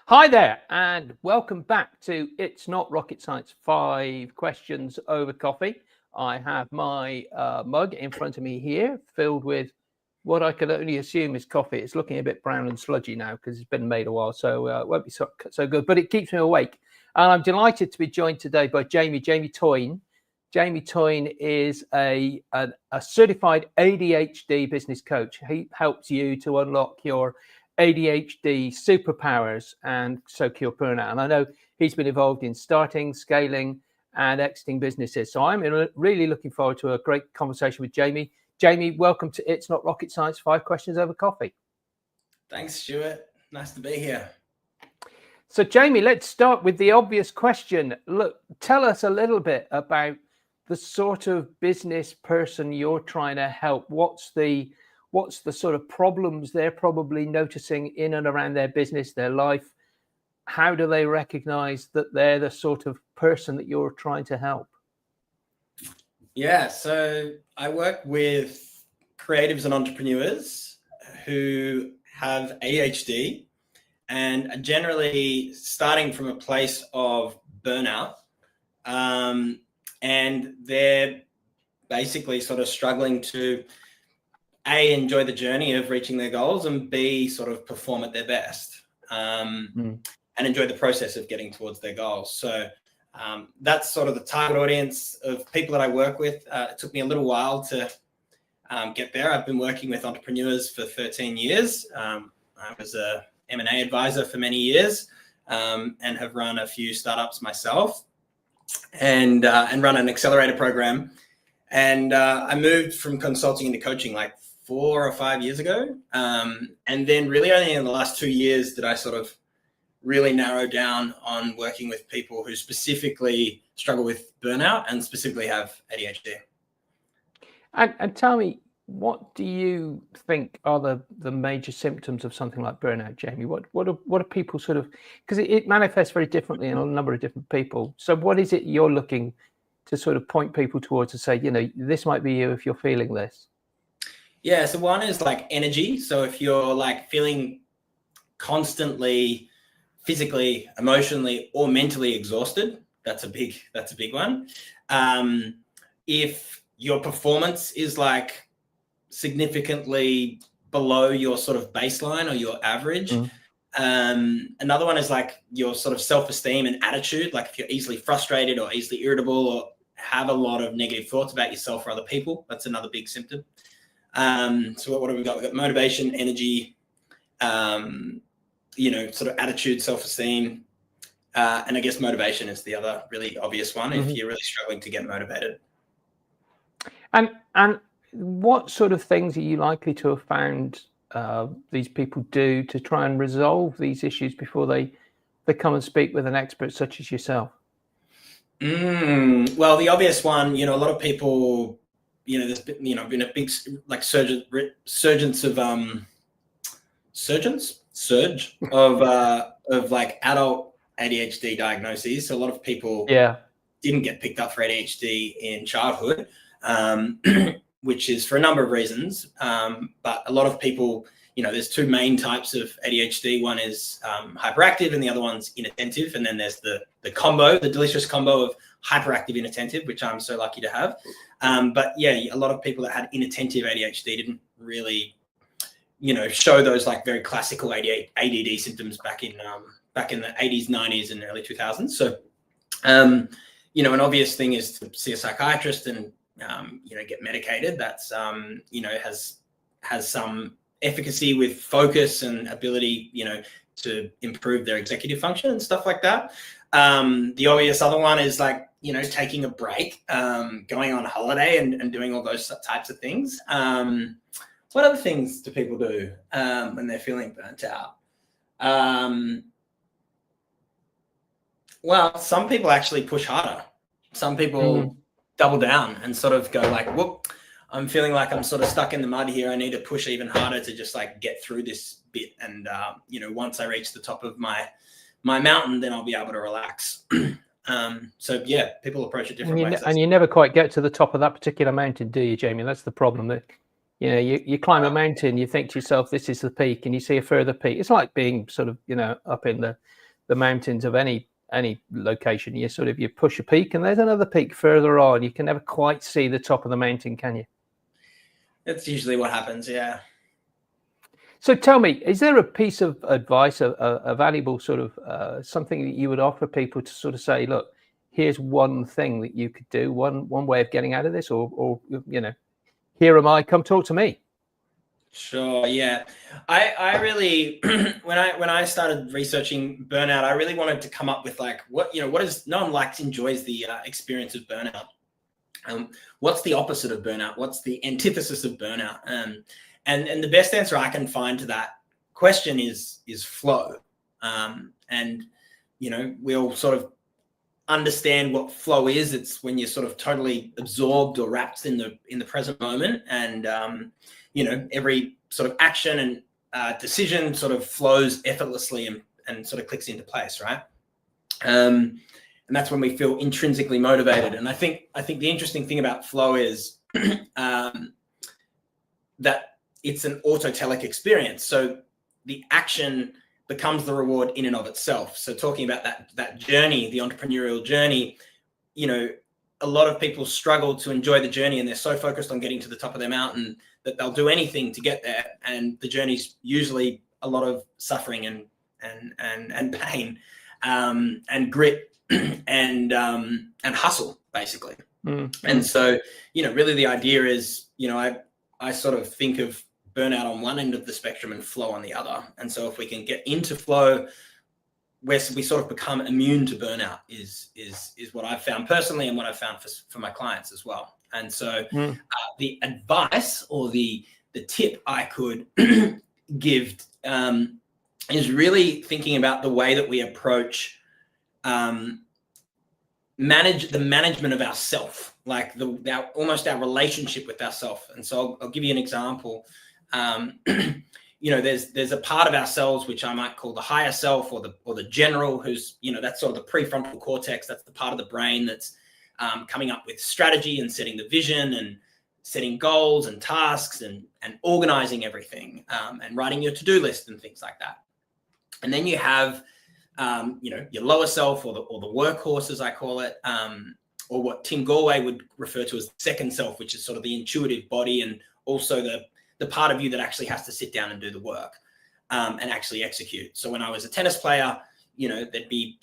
Hi there, and welcome back to It's Not Rocket Science, 5 questions over coffee. I have my mug in front of me here, filled with what I can only assume is coffee. It's looking a bit brown and sludgy now because it's been made a while, so it won't be so good, but it keeps me awake. And I'm delighted to be joined today by Jamie Toyne. Jamie Toyne is a certified ADHD business coach. He helps you to unlock your ADHD superpowers and so cure burnout. And I know he's been involved in starting, scaling, and exiting businesses. So I'm really looking forward to a great conversation with Jamie. Jamie, welcome to It's Not Rocket Science, 5 questions over coffee. Thanks, Stuart. Nice to be here. So Jamie, let's start with the obvious question. Look, tell us a little bit about the sort of business person you're trying to help. What's the sort of problems they're probably noticing in and around their business, their life? How do they recognize that they're the sort of person that you're trying to help? Yeah, so I work with creatives and entrepreneurs who have ADHD and are generally starting from a place of burnout. And they're basically sort of struggling to A, enjoy the journey of reaching their goals, and B, sort of perform at their best and enjoy the process of getting towards their goals. So that's sort of the target audience of people that I work with. It took me a little while to get there. I've been working with entrepreneurs for 13 years. I was a M&A advisor for many years and have run a few startups myself and run an accelerator program. And I moved from consulting into coaching like 4 or 5 years ago. And then really only in the last 2 years did I sort of really narrow down on working with people who specifically struggle with burnout and specifically have ADHD. And tell me, what do you think are the major symptoms of something like burnout, Jamie? What are people sort of, because it manifests very differently in a number of different people. So what is it you're looking to sort of point people towards to say, you know, this might be you if you're feeling this? Yeah, so one is like energy. So if you're like feeling constantly physically, emotionally, or mentally exhausted, that's a big one. If your performance is like significantly below your sort of baseline or your average. Another one is like your sort of self-esteem and attitude. Like if you're easily frustrated or easily irritable or have a lot of negative thoughts about yourself or other people, that's another big symptom. So what have we got? We've got motivation, energy, sort of attitude, self-esteem. And I guess motivation is the other really obvious one if you're really struggling to get motivated. And what sort of things are you likely to have found these people do to try and resolve these issues before they come and speak with an expert such as yourself? Well, the obvious one, a lot of people, there's been, been a big like surge of like adult ADHD diagnoses. So a lot of people didn't get picked up for ADHD in childhood, which is for a number of reasons. But a lot of people, there's 2 main types of ADHD. One is hyperactive and the other one's inattentive. And then there's the combo, the delicious combo of hyperactive inattentive, which I'm so lucky to have. But yeah, a lot of people that had inattentive ADHD didn't really, show those like very classical ADD symptoms back in the 80s, 90s and early 2000s. So, an obvious thing is to see a psychiatrist and, get medicated. That's, has some efficacy with focus and ability, to improve their executive function and stuff like that. The obvious other one is like, taking a break, going on holiday and doing all those types of things. What other things do people do when they're feeling burnt out? Well, some people actually push harder. Some people double down and sort of go like, whoop, I'm feeling like I'm sort of stuck in the mud here. I need to push even harder to just like get through this bit. And, once I reach the top of my mountain, then I'll be able to relax. So yeah, people approach it different ways. And you never quite get to the top of that particular mountain, do you, Jamie? That's the problem. You know, you climb a mountain, you think to yourself, this is the peak, and you see a further peak. It's like being sort of, you know, up in the mountains of any location. You push a peak and there's another peak further on. You can never quite see the top of the mountain, can you? That's usually what happens, yeah. So tell me, is there a piece of advice, a valuable sort of something that you would offer people to sort of say, look, here's one thing that you could do, one way of getting out of this, or you know, here am I, come talk to me. Sure. Yeah. I really, when I started researching burnout, I really wanted to come up with like, what is, no one enjoys the experience of burnout. What's the opposite of burnout? What's the antithesis of burnout? And the best answer I can find to that question is flow. And, you know, we all sort of understand what flow is. It's when you're sort of totally absorbed or wrapped in the present moment, and you know, every sort of action and decision sort of flows effortlessly and sort of clicks into place, right? And that's when we feel intrinsically motivated. And I think the interesting thing about flow is that it's an autotelic experience. So the action becomes the reward in and of itself. So talking about that journey, the entrepreneurial journey, you know, a lot of people struggle to enjoy the journey, and they're so focused on getting to the top of their mountain that they'll do anything to get there. And the journey's usually a lot of suffering and pain, and grit and hustle, basically. And so, you know, really the idea is, you know, I sort of think of burnout on one end of the spectrum and flow on the other. And so if we can get into flow, where we sort of become immune to burnout is what I've found personally, and what I've found for my clients as well. And so the advice or the tip I could give is really thinking about the way that we approach management of ourself, like almost our relationship with ourself. And so I'll give you an example. You know, there's a part of ourselves which I might call the higher self, or the general, who's, you know, that's sort of the prefrontal cortex. That's the part of the brain that's coming up with strategy and setting the vision and setting goals and tasks and organizing everything, and writing your to-do list and things like that. And then you have you know, your lower self, or the workhorse, as I call it, or what Tim Galway would refer to as the second self, which is sort of the intuitive body, and also the part of you that actually has to sit down and do the work, and actually execute. So when I was a tennis player, you know, there'd be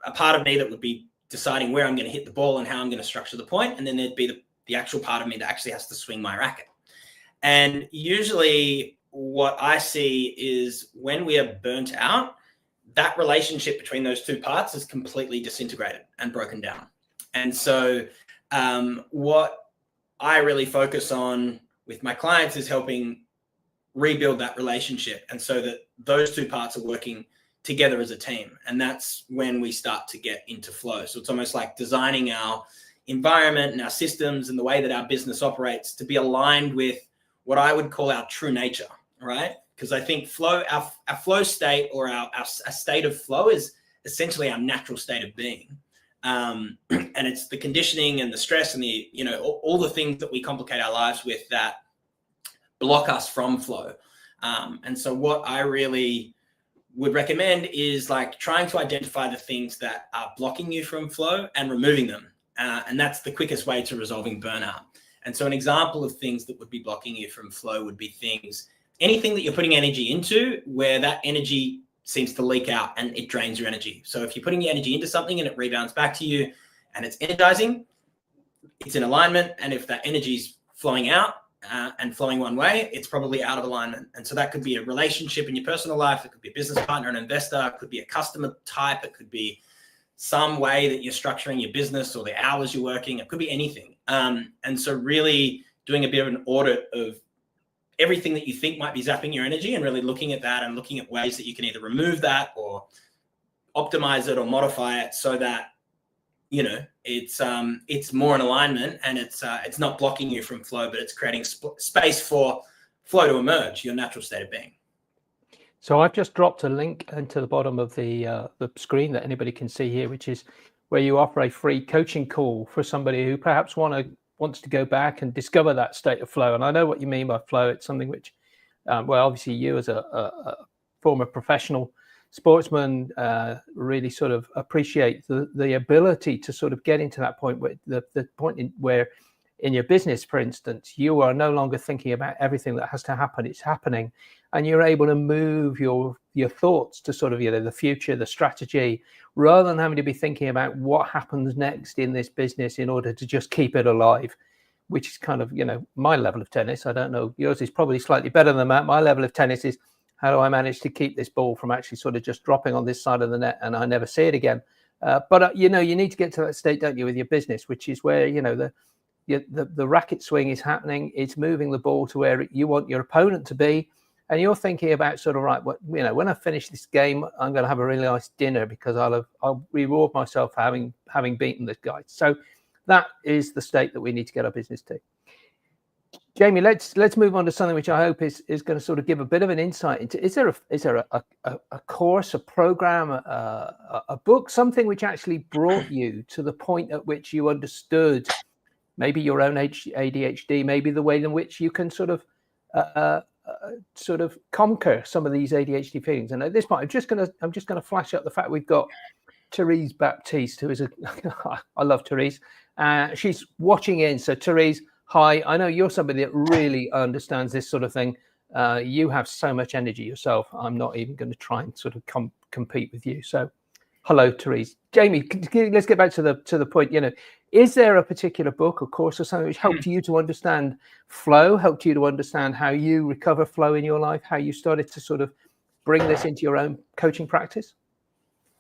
a part of me that would be deciding where I'm going to hit the ball and how I'm going to structure the point. And then there'd be the actual part of me that actually has to swing my racket. And usually what I see is when we are burnt out, that relationship between those two parts is completely disintegrated and broken down. And so what I really focus on with my clients is helping rebuild that relationship, and so that those two parts are working together as a team. And that's when we start to get into flow. So it's almost like designing our environment and our systems and the way that our business operates to be aligned with what I would call our true nature, right? Because I think flow, our flow state, or our state of flow, is essentially our natural state of being. And it's the conditioning and the stress and the, you know, all the things that we complicate our lives with that block us from flow. And so what I really would recommend is like trying to identify the things that are blocking you from flow and removing them. And that's the quickest way to resolving burnout. And so an example of things that would be blocking you from flow would be anything that you're putting energy into where that energy seems to leak out and it drains your energy. So if you're putting your energy into something and it rebounds back to you and it's energizing, it's in alignment. And if that energy is flowing out and flowing one way, it's probably out of alignment. And so that could be a relationship in your personal life. It could be a business partner, an investor. It could be a customer type. It could be some way that you're structuring your business or the hours you're working. It could be anything. And so really doing a bit of an audit of everything that you think might be zapping your energy, and really looking at that and looking at ways that you can either remove that or optimize it or modify it so that, you know, it's more in alignment, and it's not blocking you from flow, but it's creating space for flow to emerge, your natural state of being. So I've just dropped a link into the bottom of the screen that anybody can see here, which is where you offer a free coaching call for somebody who perhaps want wants to go back and discover that state of flow. And I know what you mean by flow. It's something which, well, obviously you as a former professional sportsman really sort of appreciate the ability to sort of get into that point where the point where in your business, for instance, you are no longer thinking about everything that has to happen. It's happening, and you're able to move your thoughts to sort of, the future, the strategy, rather than having to be thinking about what happens next in this business in order to just keep it alive, which is kind of, my level of tennis. I don't know, yours is probably slightly better than that. My level of tennis is, how do I manage to keep this ball from actually sort of just dropping on this side of the net and I never see it again? But you need to get to that state, don't you, with your business, which is where, the racket swing is happening. It's moving the ball to where you want your opponent to be. And you're thinking about sort of, right, when I finish this game, I'm going to have a really nice dinner because I'll reward myself for having beaten this guy. So that is the state that we need to get our business to. Jamie, let's move on to something which I hope is going to sort of give a bit of an insight into. Is there a course, a program, a book, something which actually brought you to the point at which you understood maybe your own ADHD, maybe the way in which you can sort of conquer some of these ADHD feelings? And at this point, I'm just gonna flash up the fact we've got Therese Baptiste, who is I love Therese. She's watching in. So Therese, hi. I know you're somebody that really understands this sort of thing. You have so much energy yourself. I'm not even going to try and sort of compete with you. So, hello, Therese. Jamie, let's get back to the point. Is there a particular book or course or something which helped you to understand flow, helped you to understand how you recover flow in your life, how you started to sort of bring this into your own coaching practice?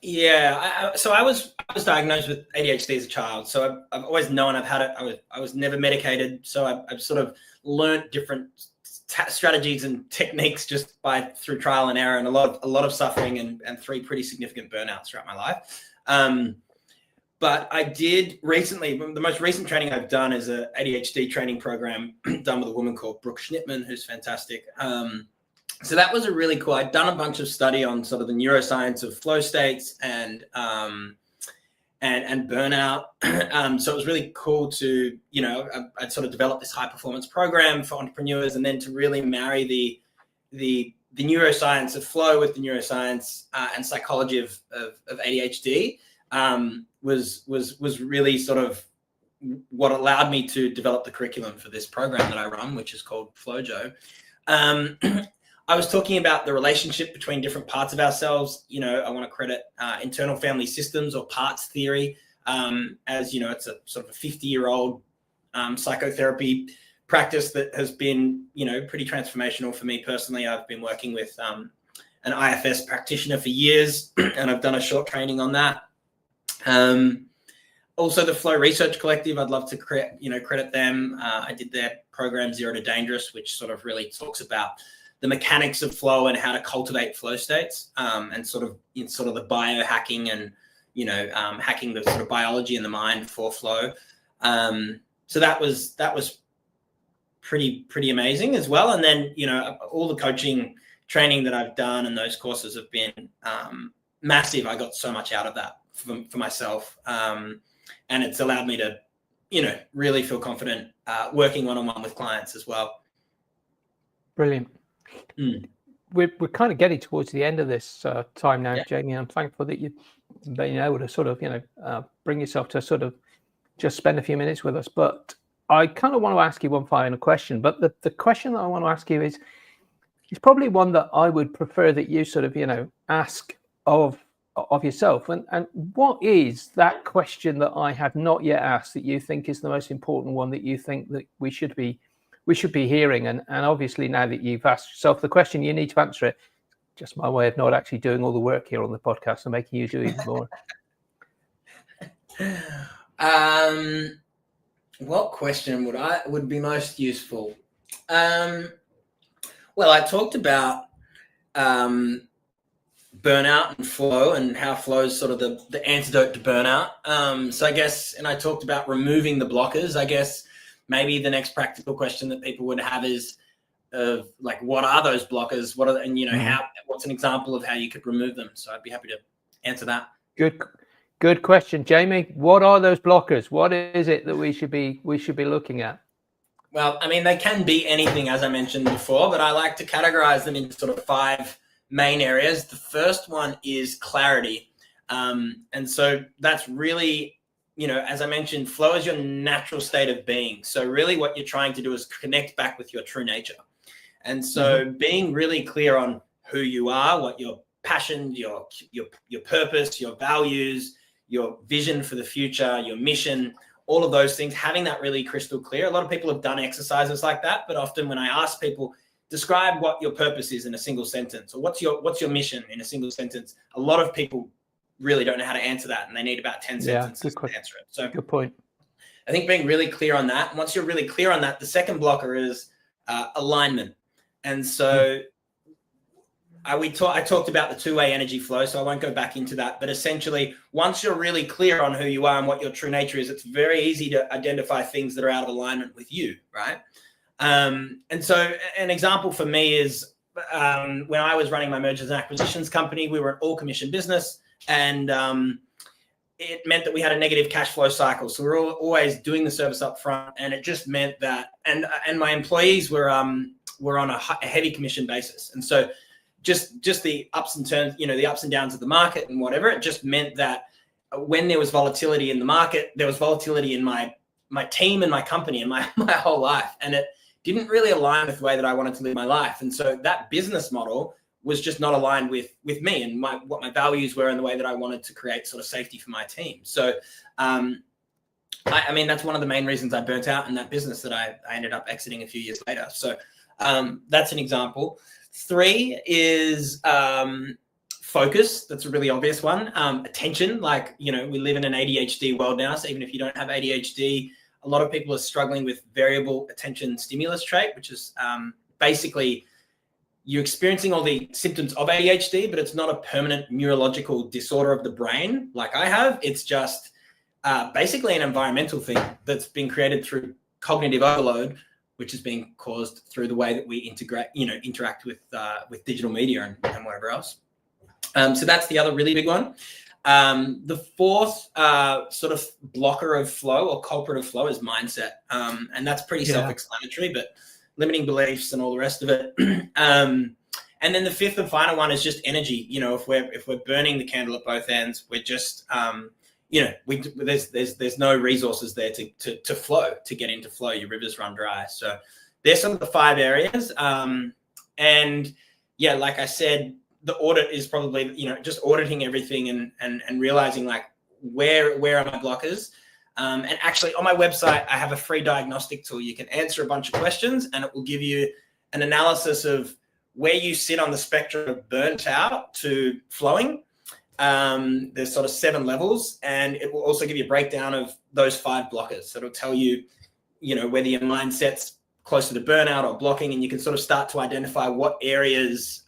Yeah, so I was diagnosed with ADHD as a child. So I've always known I've had it. I was never medicated. So I've sort of learned different strategies and techniques just through trial and error, and a lot of suffering and 3 pretty significant burnouts throughout my life. But I did recently, the most recent training I've done is a ADHD training program done with a woman called Brooke Schnittman, who's fantastic. So that was a really cool. I'd done a bunch of study on sort of the neuroscience of flow states and burnout. So it was really cool to, I'd sort of developed this high performance program for entrepreneurs, and then to really marry the neuroscience of flow with the neuroscience and psychology of ADHD was really sort of what allowed me to develop the curriculum for this program that I run, which is called FlowJo. I was talking about the relationship between different parts of ourselves. I want to credit internal family systems or parts theory as, it's a sort of a 50-year-old psychotherapy practice that has been, pretty transformational for me personally. I've been working with an IFS practitioner for years, and I've done a short training on that. Also the Flow Research Collective, I'd love to credit them. I did their program Zero to Dangerous, which sort of really talks about the mechanics of flow and how to cultivate flow states, and sort of the biohacking and, hacking the sort of biology in the mind for flow. So that was pretty amazing as well. And then, all the coaching training that I've done and those courses have been massive. I got so much out of that for myself. And it's allowed me to, really feel confident working one-on-one with clients as well. Brilliant. We're kind of getting towards the end of this time now, yeah. Jamie. I'm thankful that you've been able to sort of, bring yourself to sort of just spend a few minutes with us. But I kind of want to ask you one final question. But the question that I want to ask you is probably one that I would prefer that you sort of, ask of yourself. And what is that question that I have not yet asked that you think is the most important one that you think that we should be hearing? And obviously now that you've asked yourself the question, you need to answer it. Just my way of not actually doing all the work here on the podcast and making you do even more. What question would be most useful? Well, I talked about burnout and flow, and how flow is sort of the antidote to burnout. So I guess, and I talked about removing the blockers. I guess maybe the next practical question that people would have is, like, what are those blockers? What's an example of how you could remove them? So I'd be happy to answer that. Good question, Jamie. What are those blockers? What is it that we should be looking at? Well, I mean, they can be anything, as I mentioned before, but I like to categorize them into sort of 5 main areas. The first one is clarity. And so that's really, as I mentioned, flow is your natural state of being. So really what you're trying to do is connect back with your true nature. And so being really clear on who you are, what your passion, your purpose, your values, your vision for the future, your mission, all of those things, having that really crystal clear. A lot of people have done exercises like that, but often when I ask people, describe what your purpose is in a single sentence, or what's your mission in a single sentence, a lot of people really don't know how to answer that, and they need about 10 sentences to answer it. So good point. I think being really clear on that. And once you're really clear on that, the second blocker is alignment. And so I talked about the 2-way energy flow, so I won't go back into that. But essentially, once you're really clear on who you are and what your true nature is, it's very easy to identify things that are out of alignment with you, right? And so an example for me is when I was running my mergers and acquisitions company, we were an all-commission business, and it meant that we had a negative cash flow cycle. So we were always doing the service up front, and it just meant that, and my employees were on a heavy commission basis. And so just the ups and turns, the ups and downs of the market and whatever, it just meant that when there was volatility in the market, there was volatility in my team and my company and my whole life. And it didn't really align with the way that I wanted to live my life. And so that business model was just not aligned with me and what my values were and the way that I wanted to create sort of safety for my team. So, I mean, that's one of the main reasons I burnt out in that business that I ended up exiting a few years later. So that's an example. 3 is focus. That's a really obvious one. Attention, we live in an ADHD world now. So even if you don't have ADHD, a lot of people are struggling with variable attention stimulus trait, which is basically you're experiencing all the symptoms of ADHD, but it's not a permanent neurological disorder of the brain like I have. It's just basically an environmental thing that's been created through cognitive overload, which is being caused through the way that we interact with digital media and whatever else. So that's the other really big one. The 4th sort of blocker of flow or culprit of flow is mindset. And that's pretty self-explanatory, but limiting beliefs and all the rest of it. And then the 5th and final one is just energy. If we're burning the candle at both ends, we're just there's no resources there to flow, to get into flow. Your rivers run dry. So there's some of the 5 areas. And yeah, like I said, the audit is probably, just auditing everything and realizing where are my blockers. And actually on my website, I have a free diagnostic tool. You can answer a bunch of questions and it will give you an analysis of where you sit on the spectrum of burnt out to flowing. There's sort of 7 levels, and it will also give you a breakdown of those 5 blockers. So it'll tell you, whether your mindset's closer to burnout or blocking, and you can sort of start to identify what areas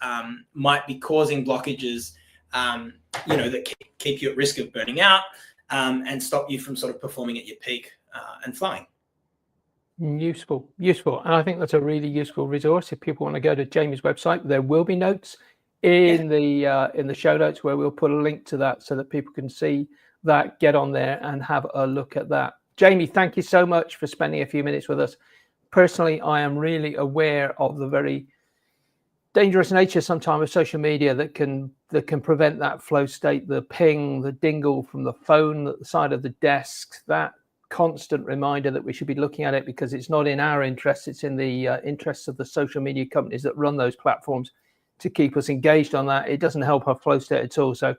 might be causing blockages, that keep you at risk of burning out and stop you from sort of performing at your peak and flowing. Useful. And I think that's a really useful resource. If people want to go to Jamie's website, there will be notes in the show notes where we'll put a link to that so that people can see that, get on there and have a look at that. Jamie, thank you so much for spending a few minutes with us. Personally, I am really aware of the very dangerous nature sometimes of social media that can prevent that flow state, the ping, the dingle from the phone at the side of the desk, that constant reminder that we should be looking at it because it's not in our interests, it's in the interests of the social media companies that run those platforms to keep us engaged on that. It doesn't help our flow state at all. So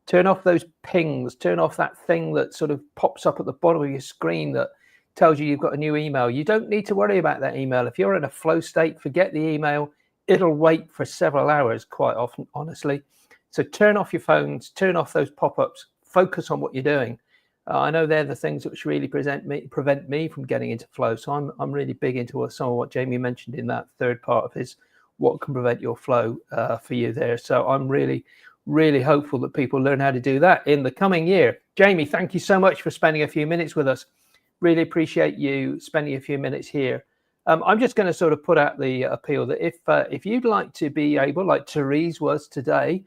turn off those pings, turn off that thing that sort of pops up at the bottom of your screen that tells you you've got a new email. You don't need to worry about that email. If you're in a flow state, forget the email. It'll wait for several hours quite often, honestly. So turn off your phones, turn off those pop-ups, focus on what you're doing. I know they're the things which really prevent me from getting into flow. So I'm really big into some of what Jamie mentioned in that 3rd part of his what can prevent your flow for you there. So I'm really, really hopeful that people learn how to do that in the coming year. Jamie, thank you so much for spending a few minutes with us. Really appreciate you spending a few minutes here. I'm just going to sort of put out the appeal that if you'd like to be able, like Therese was today,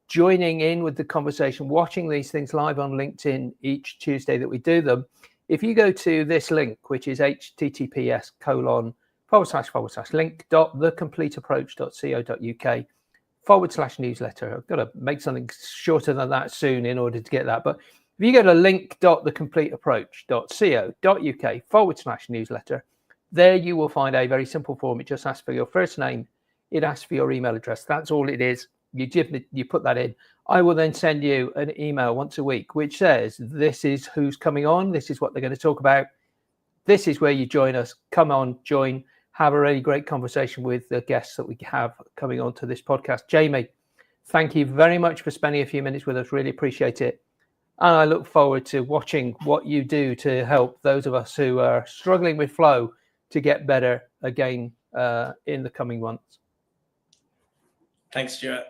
joining in with the conversation, watching these things live on LinkedIn each Tuesday that we do them, if you go to this link, which is https://link.thecompleteapproach.co.uk/newsletter. I've got to make something shorter than that soon in order to get that. But if you go to link.thecompleteapproach.co.uk/newsletter, there you will find a very simple form. It just asks for your first name. It asks for your email address. That's all it is. You put that in. I will then send you an email once a week, which says, this is who's coming on. This is what they're going to talk about. This is where you join us. Come on, join. Have a really great conversation with the guests that we have coming on to this podcast. Jamie, thank you very much for spending a few minutes with us. Really appreciate it. And I look forward to watching what you do to help those of us who are struggling with flow to get better again in the coming months. Thanks, Stuart.